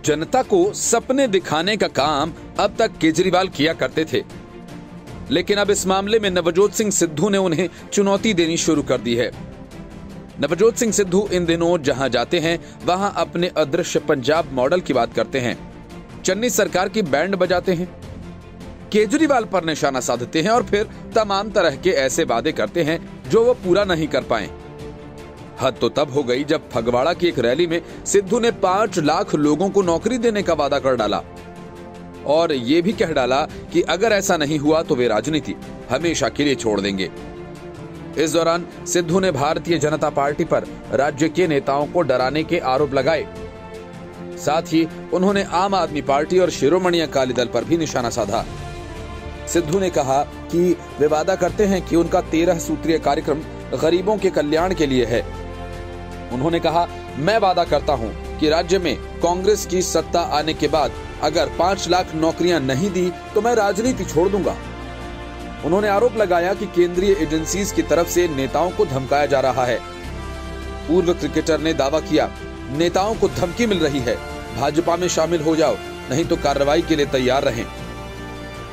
जनता को सपने दिखाने का काम अब तक केजरीवाल किया करते थे, लेकिन अब इस मामले में नवजोत सिंह सिद्धू ने उन्हें चुनौती देनी शुरू कर दी है। नवजोत सिंह सिद्धू इन दिनों जहां जाते हैं वहां अपने अदृश्य पंजाब मॉडल की बात करते हैं, चन्नी सरकार की बैंड बजाते हैं, केजरीवाल पर निशाना साधते हैं और फिर तमाम तरह के ऐसे वादे करते हैं जो वो पूरा नहीं कर पाए। हद तो तब हो गई जब फगवाड़ा की एक रैली में सिद्धू ने 5 लाख लोगों को नौकरी देने का वादा कर डाला और ये भी कह डाला कि अगर ऐसा नहीं हुआ तो वे राजनीति हमेशा के लिए छोड़ देंगे। इस दौरान सिद्धू ने भारतीय जनता पार्टी पर राज्य के नेताओं को डराने के आरोप लगाए। साथ ही उन्होंने आम आदमी पार्टी और शिरोमणि अकाली दल पर भी निशाना साधा। सिद्धू ने कहा कि वे वादा करते हैं कि उनका 13 सूत्रीय कार्यक्रम गरीबों के कल्याण के लिए है। उन्होंने कहा, मैं वादा करता हूं कि राज्य में कांग्रेस की सत्ता आने के बाद अगर 5 लाख नौकरियां नहीं दी तो मैं राजनीति छोड़ दूंगा। उन्होंने आरोप लगाया कि केंद्रीय एजेंसीज की तरफ से नेताओं को धमकाया जा रहा है। पूर्व क्रिकेटर ने दावा किया, नेताओं को धमकी मिल रही है, भाजपा में शामिल हो जाओ, नहीं तो कार्रवाई के लिए तैयार रहें।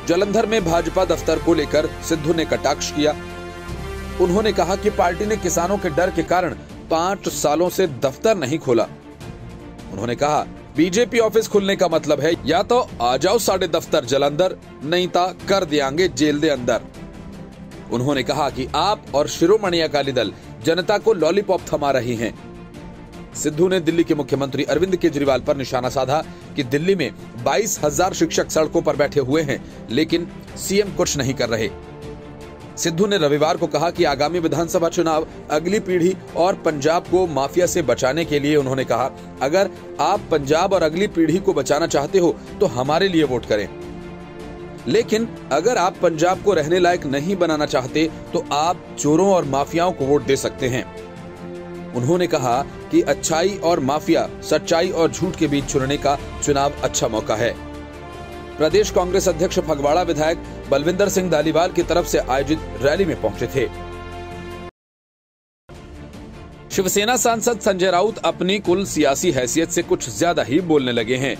जालंधर में भाजपा दफ्तर को लेकर सिद्धू ने कटाक्ष किया। उन्होंने कहा कि पार्टी ने किसानों के डर के कारण 5 सालों से दफ्तर नहीं खोला। उन्होंने कहा, बीजेपी ऑफिस खुलने का मतलब है या तो आ जाओ साढ़े दफ्तर जालंधर, नहीं तो कर देंगे जेल दे अंदर। उन्होंने कहा कि आप और शिरोमणि अकाली दल जनता को लॉलीपॉप थमा रही हैं। सिद्धू ने दिल्ली के मुख्यमंत्री अरविंद केजरीवाल पर निशाना साधा कि दिल्ली में 22,000 शिक्षक सड़कों पर बैठे हुए हैं, लेकिन सीएम कुछ नहीं कर रहे। सिद्धू ने रविवार को कहा कि आगामी विधानसभा चुनाव अगली पीढ़ी और पंजाब को माफिया से बचाने के लिए। उन्होंने कहा, अगर आप पंजाब और अगली पीढ़ी को बचाना चाहते हो तो हमारे लिए वोट करें, लेकिन अगर आप पंजाब को रहने लायक नहीं बनाना चाहते तो आप चोरों और माफियाओं को वोट दे सकते हैं। उन्होंने कहा कि अच्छाई और माफिया, सच्चाई और झूठ के बीच चुनने का चुनाव अच्छा मौका है। प्रदेश कांग्रेस अध्यक्ष फगवाड़ा विधायक बलविंदर सिंह धालीवाल की तरफ से आयोजित रैली में पहुंचे थे। शिवसेना सांसद संजय राउत अपनी कुल सियासी हैसियत से कुछ ज्यादा ही बोलने लगे हैं।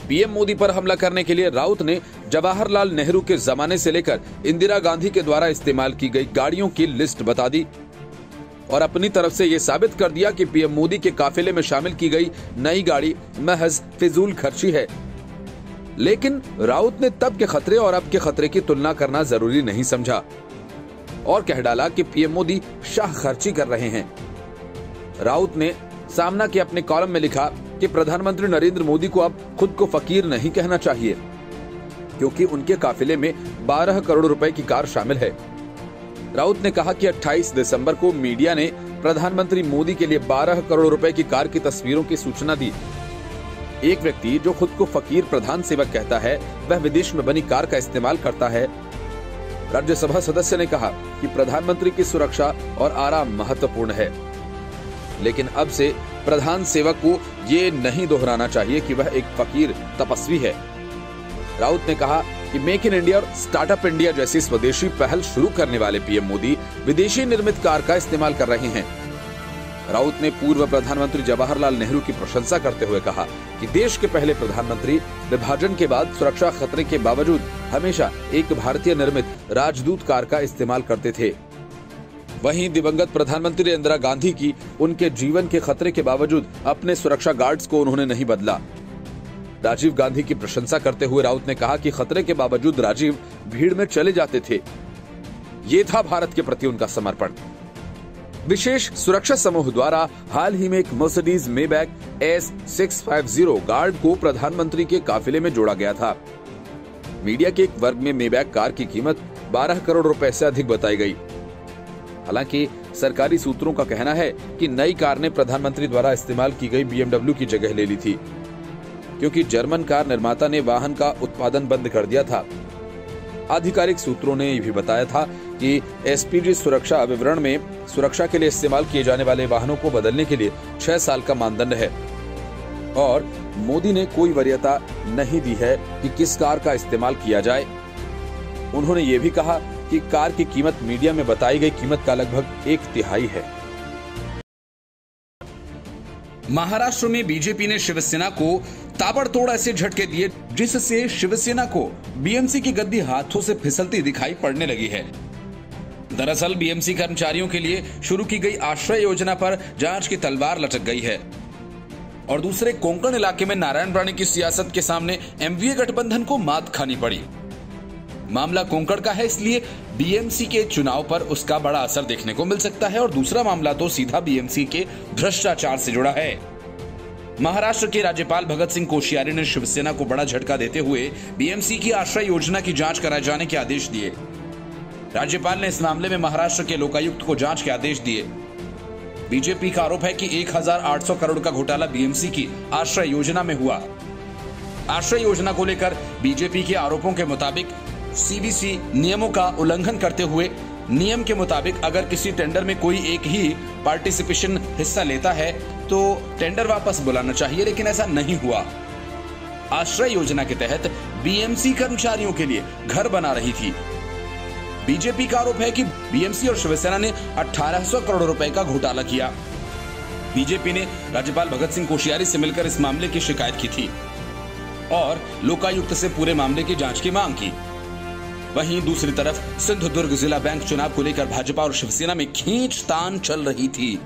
पीएम मोदी पर हमला करने के लिए राउत ने जवाहरलाल नेहरू के जमाने से लेकर इंदिरा गांधी के द्वारा इस्तेमाल की गई गाड़ियों की लिस्ट बता दी और अपनी तरफ से यह साबित कर दिया कि पीएम मोदी के काफिले में शामिल की गई नई गाड़ी महज फिजूल खर्ची है। लेकिन राउत ने तब के खतरे और अब के खतरे की तुलना करना जरूरी नहीं समझा और कह डाला कि पीएम मोदी शाह खर्ची कर रहे हैं। राउत ने सामना के अपने कॉलम में लिखा कि प्रधानमंत्री नरेंद्र मोदी को अब खुद को फकीर नहीं कहना चाहिए, क्योंकि उनके काफिले में 12 करोड़ रुपए की कार शामिल है। राउत ने कहा कि 28 दिसंबर को मीडिया ने प्रधानमंत्री मोदी के लिए 12 करोड़ रुपए की कार की तस्वीरों की सूचना दी। एक व्यक्ति जो खुद को फकीर प्रधान सेवक कहता है, वह विदेश में बनी कार का इस्तेमाल करता है। राज्यसभा सदस्य ने कहा कि प्रधानमंत्री की सुरक्षा और आराम महत्वपूर्ण है, लेकिन अब से प्रधान सेवक को ये नहीं दोहराना चाहिए कि वह एक फकीर तपस्वी है। राउत ने कहा कि मेक इन इंडिया और स्टार्टअप इंडिया जैसी स्वदेशी पहल शुरू करने वाले पीएम मोदी विदेशी निर्मित कार का इस्तेमाल कर रहे हैं। राउत ने पूर्व प्रधानमंत्री जवाहरलाल नेहरू की प्रशंसा करते हुए कहा कि देश के पहले प्रधानमंत्री विभाजन के बाद सुरक्षा खतरे के बावजूद हमेशा एक भारतीय निर्मित राजदूत कार का इस्तेमाल करते थे। वहीं दिवंगत प्रधानमंत्री इंदिरा गांधी की उनके जीवन के खतरे के बावजूद अपने सुरक्षा गार्ड्स को उन्होंने नहीं बदला। राजीव गांधी की प्रशंसा करते हुए राउत ने कहा कि खतरे के बावजूद राजीव भीड़ में चले जाते थे। ये था भारत के प्रति उनका समर्पण। विशेष सुरक्षा समूह द्वारा हाल ही में एक मर्सिडीज मेबैक S650 गार्ड को प्रधानमंत्री के काफिले में जोड़ा गया था। मीडिया के एक वर्ग में मेबैक कार की कीमत 12 करोड़ रुपए से अधिक बताई गई। हालांकि सरकारी सूत्रों का कहना है कि नई कार ने प्रधानमंत्री द्वारा इस्तेमाल की गई BMW की जगह ले ली थी, क्योंकि जर्मन कार निर्माता ने वाहन का उत्पादन बंद कर दिया था। आधिकारिक सूत्रों ने यह भी बताया था कि SPG सुरक्षा विवरण में सुरक्षा के लिए इस्तेमाल किए जाने वाले वाहनों को बदलने के लिए 6 साल का मानदंड है और मोदी ने कोई वरीयता नहीं दी है कि किस कार का इस्तेमाल किया जाए। उन्होंने ये भी कहा कि कार की कीमत मीडिया में बताई गई कीमत का लगभग 1/3 है। महाराष्ट्र में बीजेपी ने शिवसेना को ताबड़तोड़ ऐसे झटके दिए जिससे शिवसेना को बीएमसी की गद्दी हाथों से फिसलती दिखाई पड़ने लगी है। दरअसल बीएमसी कर्मचारियों के लिए शुरू की गई आश्रय योजना पर जांच की तलवार लटक गई है और दूसरे कोंकण इलाके में नारायण राणे की सियासत के सामने एमवीए गठबंधन को मात खानी पड़ी। मामला कोंकण का है, इसलिए बीएमसी के चुनाव पर उसका बड़ा असर देखने को मिल सकता है और दूसरा मामला तो सीधा बीएमसी के भ्रष्टाचार से जुड़ा है। महाराष्ट्र के राज्यपाल भगत सिंह कोश्यारी ने शिवसेना को बड़ा झटका देते हुए बीएमसी की आश्रय योजना की जांच कराए जाने के आदेश दिए। राज्यपाल ने इस मामले में महाराष्ट्र के लोकायुक्त को जांच के आदेश दिए। बीजेपी का आरोप है कि 1800 करोड़ का घोटाला बीएमसी की आश्रय योजना में हुआ। आश्रय योजना को लेकर बीजेपी के आरोपों के मुताबिक सीबीसी नियमों का उल्लंघन करते हुए नियम के मुताबिक अगर किसी टेंडर में कोई एक ही पार्टिसिपेशन हिस्सा लेता है तो टेंडर वापस बुलाना चाहिए, लेकिन ऐसा नहीं हुआ। आश्रय योजना के तहत बीएमसी कर्मचारियों के लिए घर बना रही थी। बीजेपी का आरोप है कि बीएमसी और शिवसेना ने 1800 करोड़ रुपए का घोटाला किया। बीजेपी ने राज्यपाल भगत सिंह कोश्यारी से मिलकर इस मामले की शिकायत की थी और लोकायुक्त से पूरे मामले की जांच की मांग की। वहीं दूसरी तरफ सिंधुदुर्ग जिला बैंक चुनाव को लेकर भाजपा और शिवसेना में खींचतान चल रही थी।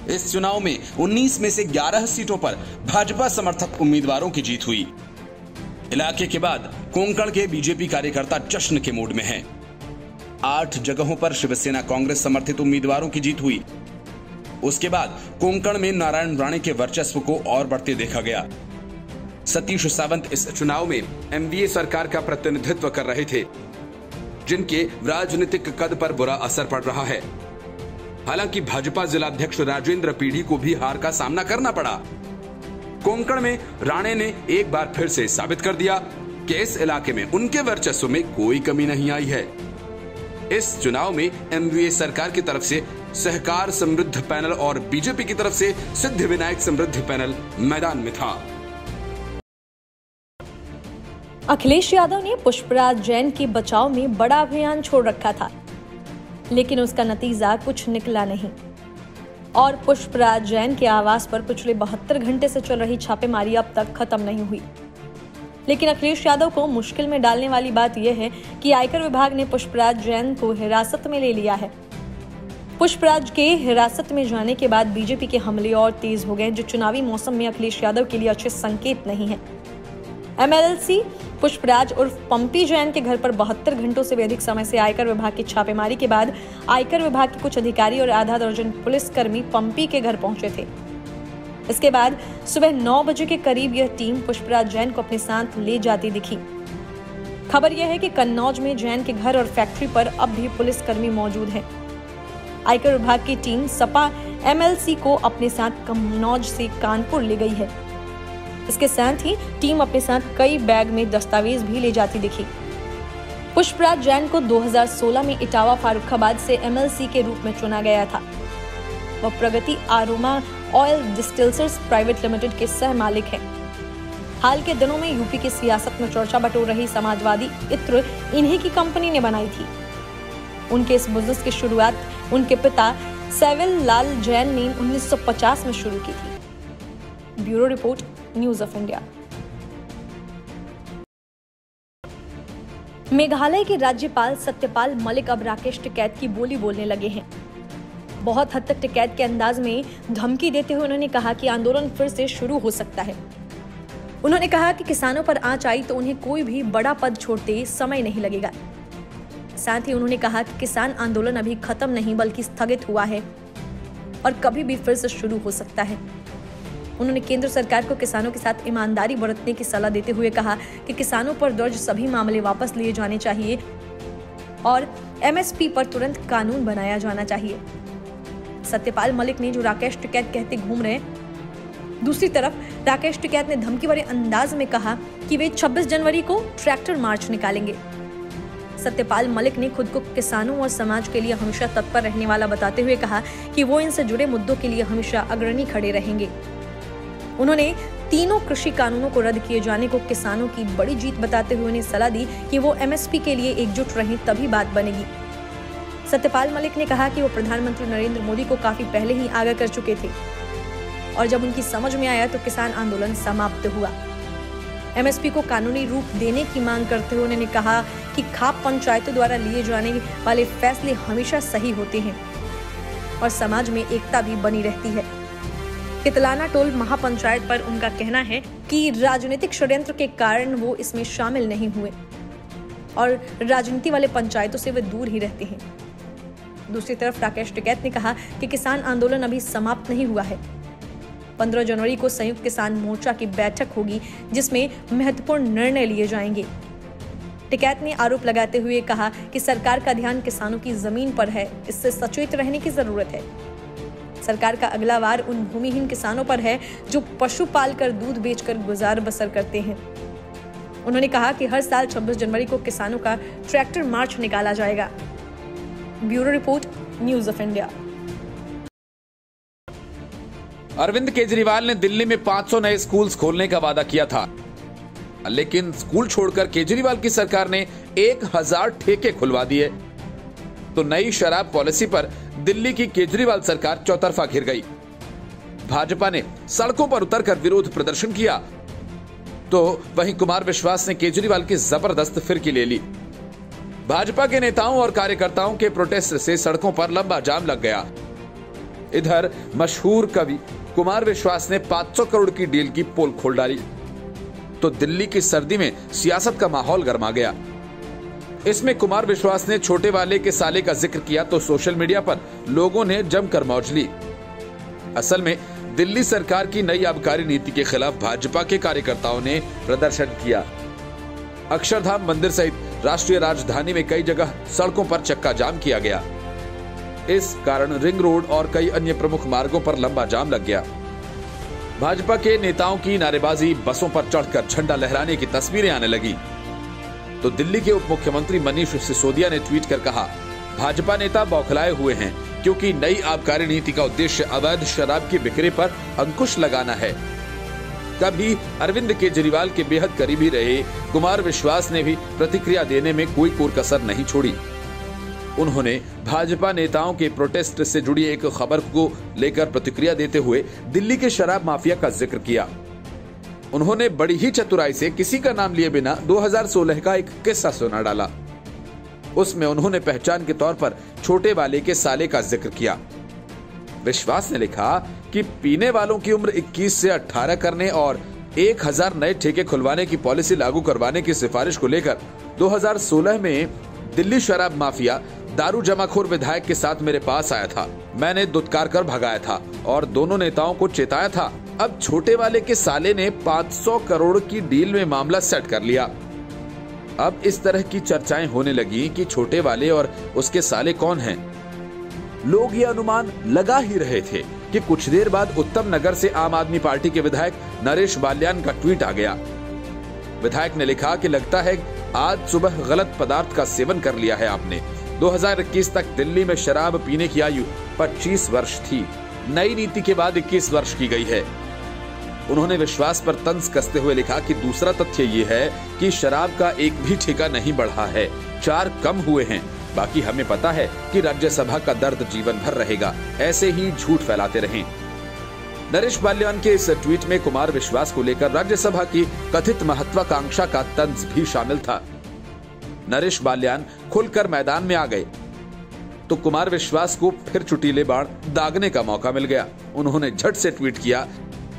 इस चुनाव में 19 में से 11 सीटों पर भाजपा समर्थक उम्मीदवारों की जीत हुई। इलाके के बाद कोंकण के बीजेपी कार्यकर्ता जश्न के मूड में हैं। 8 जगहों पर शिवसेना कांग्रेस समर्थित उम्मीदवारों की जीत हुई। उसके बाद कोंकण में नारायण राणे के वर्चस्व को और बढ़ते देखा गया। सतीश सावंत इस चुनाव में एमवीए सरकार का प्रतिनिधित्व कर रहे थे, जिनके राजनीतिक कद पर बुरा असर पड़ रहा है। हालांकि भाजपा जिलाध्यक्ष राजेंद्र पीढ़ी को भी हार का सामना करना पड़ा। कोंकण में राणे ने एक बार फिर से साबित कर दिया कि इस इलाके में उनके वर्चस्व में कोई कमी नहीं आई है। इस चुनाव में एमवीए सरकार की तरफ से सहकार समृद्ध पैनल और बीजेपी की तरफ से सिद्धिविनायक समृद्ध पैनल मैदान में था। अखिलेश यादव ने पुष्पराज जैन के बचाव में बड़ा अभियान छोड़ रखा था, लेकिन उसका नतीजा कुछ निकला नहीं और पुष्पराज जैन के आवास पर पिछले 72 घंटे से चल रही छापेमारी अब तक खत्म नहीं हुई। लेकिन अखिलेश यादव को मुश्किल में डालने वाली बात यह है कि आयकर विभाग ने पुष्पराज जैन को हिरासत में ले लिया है। पुष्पराज के हिरासत में जाने के बाद बीजेपी के हमले और तेज हो गए, जो चुनावी मौसम में अखिलेश यादव के लिए अच्छे संकेत नहीं है। एमएलसी पुष्पराज उर्फ पंपी जैन के घर पर 72 घंटों से भी अधिक समय से आयकर विभाग की छापेमारी के बाद आयकर विभाग के कुछ अधिकारी और आधा दर्जन पुलिसकर्मी पंपी के घर पहुंचे थे। इसके बाद सुबह 9 बजे के करीब यह टीम पुष्पराज जैन को अपने साथ ले जाती दिखी। खबर यह है कि कन्नौज में जैन के घर और फैक्ट्री पर अब भी पुलिसकर्मी मौजूद हैं। आयकर विभाग की टीम सपा एमएलसी को अपने साथ कन्नौज से कानपुर ले गई है। इसके साथ ही टीम अपने साथ कई बैग में दस्तावेज भी ले जाती दिखी। पुष्पराज जैन को 2016 में इटावा फारुखाबाद से एमएलसी के रूप में चुना गया था। वह प्रगति आरोमा ऑयल डिस्टिलर्स प्राइवेट लिमिटेड के सह मालिक हैं। हाल के दिनों में यूपी की सियासत में चर्चा बटोर रही समाजवादी इत्र इन्हीं की कंपनी ने बनाई थी। उनके इस बिजनेस की शुरुआत उनके पिता सेविल लाल जैन ने 1950 में शुरू की थी। Bureau report, news of India. Meghalaya के राज्यपाल सत्यपाल मलिक अब राकेश टिकैत की बोली बोलने लगे हैं। बहुत हद तक टिकैत के अंदाज में धमकी देते हुए उन्होंने कहा कि आंदोलन फिर से शुरू हो सकता है। उन्होंने कहा कि किसानों पर आंच आई तो उन्हें कोई भी बड़ा पद छोड़ते समय नहीं लगेगा। साथ ही उन्होंने कहा कि किसान आंदोलन अभी खत्म नहीं बल्कि स्थगित हुआ है और कभी भी फिर से शुरू हो सकता है। उन्होंने केंद्र सरकार को किसानों के साथ ईमानदारी बरतने की सलाह देते हुए कहा कि किसानों पर दर्ज सभी मामले वापस लिए जाने चाहिए और एमएसपी पर तुरंत कानून बनाया जाना चाहिए। सत्यपाल मलिक ने जो राकेश टिकैत कहते घूम रहे हैं, दूसरी तरफ राकेश टिकैत ने धमकी भरे अंदाज में कहा कि वे 26 जनवरी को ट्रैक्टर मार्च निकालेंगे। सत्यपाल मलिक ने खुद को किसानों और समाज के लिए हमेशा तत्पर रहने वाला बताते हुए कहा कि वो इनसे जुड़े मुद्दों के लिए हमेशा अग्रणी खड़े रहेंगे। उन्होंने तीनों कृषि कानूनों को रद्द किए जाने को किसानों की बड़ी जीत बताते हुए उन्हें सलाह दी कि वो एमएसपी के लिए एकजुट रहें, तभी बात बनेगी। सत्यपाल मलिक ने कहा कि वो प्रधानमंत्री नरेंद्र मोदी को काफी पहले ही आगाह कर चुके थे। और जब उनकी समझ में आया तो किसान आंदोलन समाप्त हुआ। एमएसपी को कानूनी रूप देने की मांग करते हुए उन्होंने कहा कि खाप पंचायतों द्वारा लिए जाने वाले फैसले हमेशा सही होते हैं और समाज में एकता भी बनी रहती है। कितलाना टोल महापंचायत पर उनका कहना है कि राजनीतिक षड्यंत्र के कारण वो इसमें शामिल नहीं हुए और राजनीति वाले पंचायतों से वे दूर ही रहते हैं। दूसरी तरफ राकेश टिकैत ने कहा कि किसान आंदोलन अभी समाप्त नहीं हुआ है। 15 जनवरी को संयुक्त किसान मोर्चा की बैठक होगी जिसमें महत्वपूर्ण निर्णय लिए जाएंगे। टिकैत ने आरोप लगाते हुए कहा कि सरकार का ध्यान किसानों की जमीन पर है, इससे सचेत रहने की जरूरत है। सरकार का अगला वार उन भूमिहीन किसानों पर है जो पशु पाल कर दूध बेचकर गुजार बसर करते हैं। उन्होंने कहा कि हर साल 26 जनवरी को किसानों का ट्रैक्टर मार्च निकाला जाएगा। Bureau report, news of India. Arvind Kejriwal ने दिल्ली में 500 नए स्कूल्स खोलने का वादा किया था, लेकिन स्कूल छोड़कर केजरीवाल की सरकार ने 1000 ठेके खुलवा दिए। तो नई शराब पॉलिसी पर दिल्ली की केजरीवाल सरकार चौतरफा घिर गई। भाजपा ने सड़कों पर उतरकर विरोध प्रदर्शन किया, तो वहीं कुमार विश्वास ने केजरीवाल की जबरदस्त फिरकी ले ली। भाजपा के नेताओं और कार्यकर्ताओं के प्रोटेस्ट से सड़कों पर लंबा जाम लग गया। इधर मशहूर कवि कुमार विश्वास ने 500 करोड़ की डील की पोल खोल डाली, तो दिल्ली की सर्दी में सियासत का माहौल गर्मा गया। इसमें कुमार विश्वास ने छोटे वाले के साले का जिक्र किया तो सोशल मीडिया पर लोगों ने जमकर मौज ली। असल में दिल्ली सरकार की नई आबकारी नीति के खिलाफ भाजपा के कार्यकर्ताओं ने प्रदर्शन किया। अक्षरधाम मंदिर सहित राष्ट्रीय राजधानी में कई जगह सड़कों पर चक्का जाम किया गया। इस कारण रिंग रोड और कई अन्य प्रमुख मार्गों पर लंबा जाम लग गया। भाजपा के नेताओं की नारेबाजी, बसों पर चढ़कर झंडा लहराने की तस्वीरें आने लगी। तो दिल्ली के उप मुख्यमंत्री मनीष सिसोदिया ने ट्वीट कर कहा, भाजपा नेता बौखलाए हुए हैं क्योंकि नई आबकारी नीति का उद्देश्य अवैध शराब की बिक्री पर अंकुश लगाना है। कभी अरविंद केजरीवाल के बेहद करीबी रहे कुमार विश्वास ने भी प्रतिक्रिया देने में कोई कसर नहीं छोड़ी। उन्होंने भाजपा नेताओं के प्रोटेस्ट से जुड़ी एक खबर को लेकर प्रतिक्रिया देते हुए दिल्ली के शराब माफिया का जिक्र किया। उन्होंने बड़ी ही चतुराई से किसी का नाम लिए बिना 2016 का एक किस्सा सुना डाला। उसमें उन्होंने पहचान के तौर पर छोटे वाले के साले का जिक्र किया। विश्वास ने लिखा कि पीने वालों की उम्र 21 से 18 करने और 1000 नए ठेके खुलवाने की पॉलिसी लागू करवाने की सिफारिश को लेकर 2016 में दिल्ली शराब माफिया दारू जमाखोर विधायक के साथ मेरे पास आया था। मैंने दुत्कार कर भगाया था और दोनों नेताओं को चेताया था। अब छोटे वाले के साले ने 500 करोड़ की डील में मामला सेट कर लिया। अब इस तरह की चर्चाएं होने लगी कि छोटे वाले और उसके साले कौन हैं। लोग ये अनुमान लगा ही रहे थे कि कुछ देर बाद उत्तम नगर से आम आदमी पार्टी के विधायक नरेश बाल्यान का ट्वीट आ गया। विधायक ने लिखा कि लगता है आज सुबह गलत पदार्थ का सेवन कर लिया है आपने। 2021 तक दिल्ली में शराब पीने की आयु 25 वर्ष थी, नई नीति के बाद 21 वर्ष की गई है। उन्होंने विश्वास पर तंज कसते हुए लिखा कि दूसरा तथ्य ये है कि शराब का एक भी ठेका नहीं बढ़ा है, 4 कम हुए हैं। बाकी हमें पता है कि राज्यसभा का दर्द जीवन भर रहेगा, ऐसे ही झूठ फैलाते रहें। नरेश बाल्यान के इस ट्वीट में कुमार विश्वास को लेकर राज्यसभा की कथित महत्वाकांक्षा का तंज भी शामिल था। नरेश बाल्यान खुलकर मैदान में आ गए तो कुमार विश्वास को फिर चुटीले बाण दागने का मौका मिल गया। उन्होंने झट से ट्वीट किया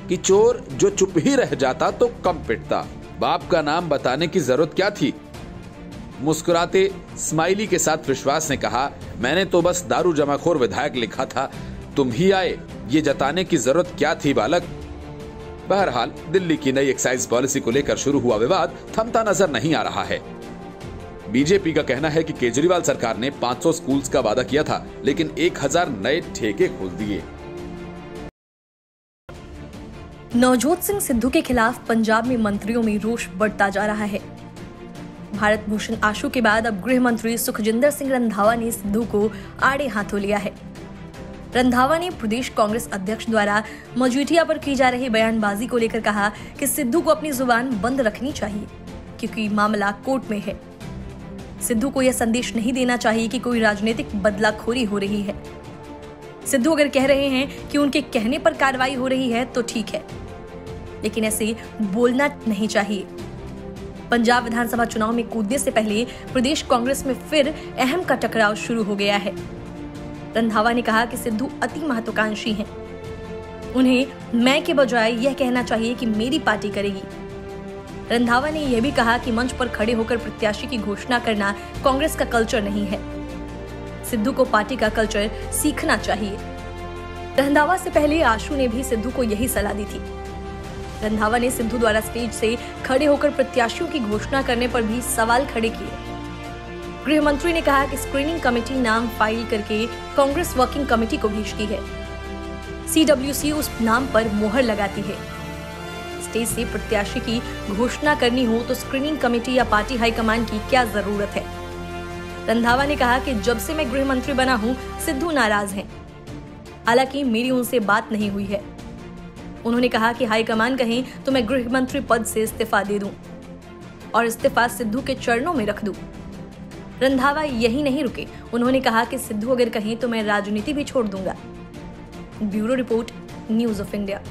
कि चोर जो चुप ही रह जाता तो कम पिटता, बाप का नाम बताने की जरूरत क्या थी। मुस्कुराते स्माइली के साथ विश्वास ने कहा, मैंने तो बस दारू जमाखोर विधायक लिखा था, तुम ही आए, ये जताने की जरूरत क्या थी बालक। बहरहाल दिल्ली की नई एक्साइज पॉलिसी को लेकर शुरू हुआ विवाद थमता नजर नहीं आ रहा है। बीजेपी का कहना है कि केजरीवाल सरकार ने 500 स्कूल्स का वादा किया था, लेकिन 1000 नए ठेके खोल दिए। नवजोत सिंह सिद्धू के खिलाफ पंजाब में मंत्रियों में रोष बढ़ता जा रहा है। भारत भूषण आशु के बाद अब गृह मंत्री सुखजिंदर सिंह रंधावा ने सिद्धू को आड़े हाथों लिया है। रंधावा ने प्रदेश कांग्रेस अध्यक्ष द्वारा मजीठिया पर की जा रही बयानबाजी को लेकर कहा कि सिद्धू को अपनी जुबान बंद रखनी चाहिए क्योंकि मामला कोर्ट में है। सिद्धू को यह संदेश नहीं देना चाहिए कि कोई राजनीतिक बदलाखोरी हो रही है। सिद्धू अगर कह रहे हैं कि उनके कहने पर कार्रवाई हो रही है तो ठीक है, लेकिन ऐसे बोलना नहीं चाहिए। पंजाब विधानसभा चुनाव में कूदने से पहले प्रदेश कांग्रेस में फिर अहम का टकराव शुरू हो गया है। रंधावा ने कहा कि सिद्धू अति महत्वाकांक्षी हैं। उन्हें मैं के बजाय यह कहना चाहिए कि मेरी पार्टी करेगी। रंधावा ने यह भी कहा कि मंच पर खड़े होकर प्रत्याशी की घोषणा करना कांग्रेस का कल्चर नहीं है। सिद्धू को पार्टी का कल्चर सीखना चाहिए। रंधावा से पहले आशु ने भी सिद्धू को यही सलाह दी थी। रंधावा ने सिद्धू द्वारा स्टेज से खड़े होकर प्रत्याशियों की घोषणा करने पर भी सवाल खड़े किए। गृह मंत्री ने कहा कि स्क्रीनिंग कमेटी नाम फाइल करके कांग्रेस वर्किंग कमेटी को भेजती है। CWC उस नाम पर मोहर लगाती है। स्टेज से प्रत्याशी की घोषणा करनी हो तो स्क्रीनिंग कमेटी या पार्टी हाईकमान की क्या जरूरत है। रंधावा ने कहा कि जब से मैं गृह मंत्री बना हूं, सिद्धू नाराज हैं। हालांकि मेरी उनसे बात नहीं हुई है। उन्होंने कहा कि हाईकमान कहें तो मैं गृह मंत्री पद से इस्तीफा दे दूं और इस्तीफा सिद्धू के चरणों में रख दूं। रंधावा यही नहीं रुके, उन्होंने कहा कि सिद्धू अगर कहें तो मैं राजनीति भी छोड़ दूंगा। Bureau report, news of India.